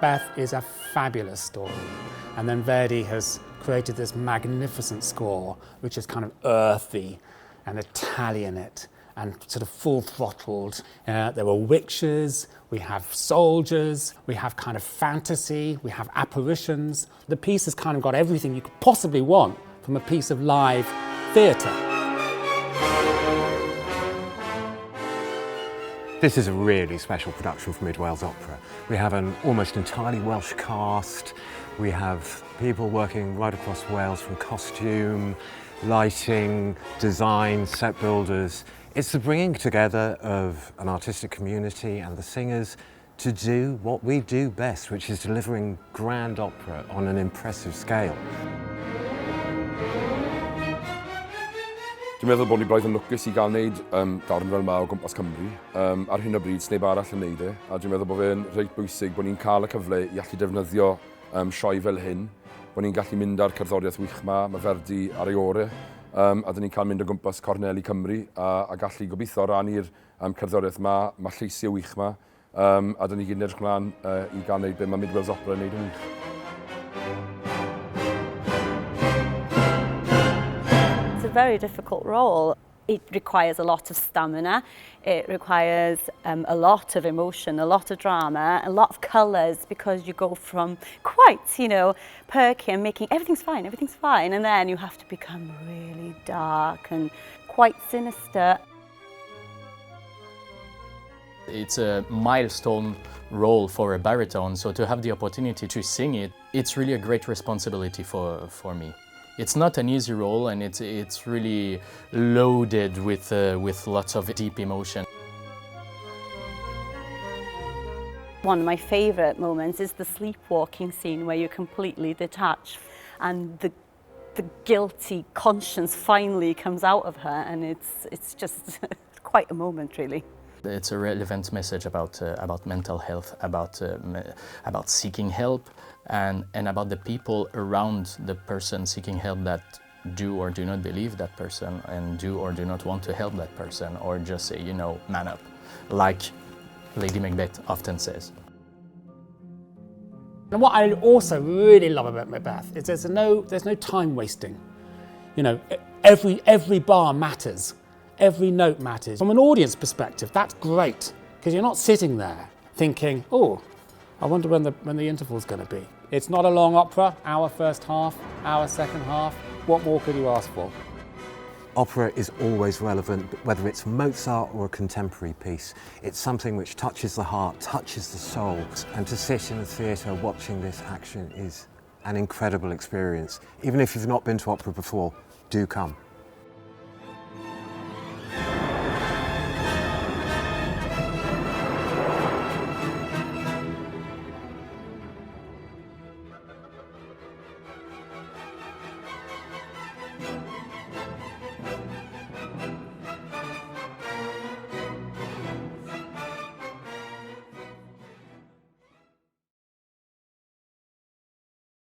Macbeth is a fabulous story, and then Verdi has created this magnificent score which is kind of earthy and Italianate and sort of full-throttled. There were witches, we have soldiers, we have kind of fantasy, we have apparitions. The piece has kind of got everything you could possibly want from a piece of live theatre. This is a really special production for Mid Wales Opera. We have an almost entirely Welsh cast. We have people working right across Wales from costume, lighting, design, set builders. It's the bringing together of an artistic community and the singers to do what we do best, which is delivering grand opera on an impressive scale. Dwi'n meddwl bod ni braidd yn lwcus I gael wneud darn fel yma o gwmpas Cymru. Ar hyn o bryd, sneb arall yn wneud a dwi'n meddwl bod fe'n reit bwysig bod ni'n cael y cyfle I allu defnyddio sioe fel hyn, bod ni'n gallu mynd ar cerddoriaeth wych yma, mae Verdi ar ei ore, a dyn ni'n cael mynd o gwmpas corneli Cymru a gallu gobeithio rannu'r cerddoriaeth yma, mae lleisiau wych yma, a dyn ni gyd yn edrych mlaen I gael wneud be mae Mid Wales Opera yn wneud yn wych. It's a very difficult role. It requires a lot of stamina, it requires a lot of emotion, a lot of drama, a lot of colours, because you go from quite, perky and making everything's fine, and then you have to become really dark and quite sinister. It's a milestone role for a baritone, so to have the opportunity to sing it, it's really a great responsibility for me. It's not an easy role, and it's really loaded with lots of deep emotion. One of my favourite moments is the sleepwalking scene where you're completely detached and the guilty conscience finally comes out of her, and it's just quite a moment, really. It's a relevant message about mental health, about seeking help, and about the people around the person seeking help that do or do not believe that person and do or do not want to help that person, or just say, man up, like Lady Macbeth often says. And what I also really love about Macbeth is there's no time wasting. Every bar matters. Every note matters. From an audience perspective, that's great, because you're not sitting there thinking, oh, I wonder when the interval's going to be. It's not a long opera, our first half, our second half. What more could you ask for? Opera is always relevant, whether it's Mozart or a contemporary piece. It's something which touches the heart, touches the soul, and to sit in a theatre watching this action is an incredible experience. Even if you've not been to opera before, do come.